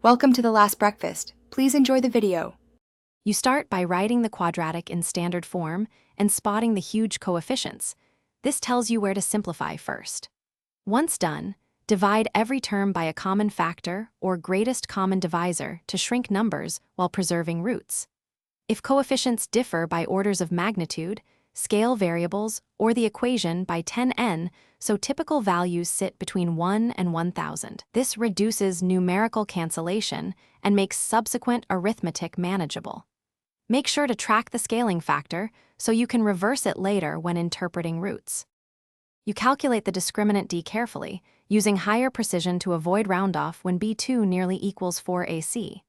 Welcome to the last breakfast. Please enjoy the video. You start by writing the quadratic in standard form and spotting the huge coefficients. This tells you where to simplify first. Once done, divide every term by a common factor or greatest common divisor to shrink numbers while preserving roots. If coefficients differ by orders of magnitude, scale variables or the equation by 10n, so typical values sit between 1 and 1000. This reduces numerical cancellation and makes subsequent arithmetic manageable. Make sure to track the scaling factor so you can reverse it later when interpreting roots. You calculate the discriminant d carefully, using higher precision to avoid roundoff when b2 nearly equals 4ac.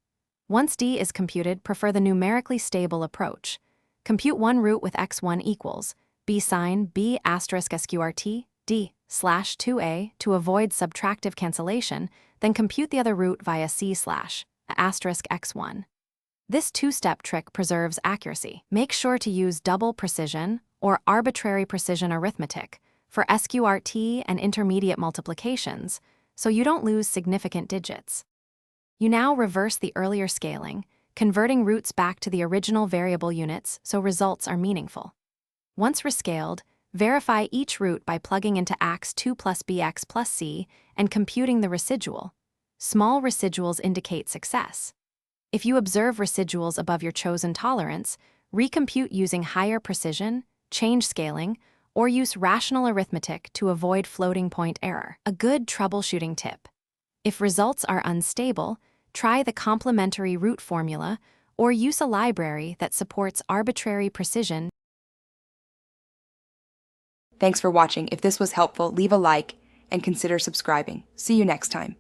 Once d is computed, prefer the numerically stable approach. Compute one root with x1 equals b sine b asterisk sqrt d slash 2a to avoid subtractive cancellation, then compute the other root via c slash asterisk x1. This two-step trick preserves accuracy. Make sure to use double precision or arbitrary precision arithmetic for sqrt and intermediate multiplications, so you don't lose significant digits. You now reverse the earlier scaling, converting roots back to the original variable units so results are meaningful. Once rescaled, verify each root by plugging into ax2 plus bx plus c and computing the residual. Small residuals indicate success. If you observe residuals above your chosen tolerance, recompute using higher precision, change scaling, or use rational arithmetic to avoid floating point error. A good troubleshooting tip. If results are unstable, try the complementary root formula or use a library that supports arbitrary precision. Thanks for watching. If this was helpful, leave a like and consider subscribing. See you next time.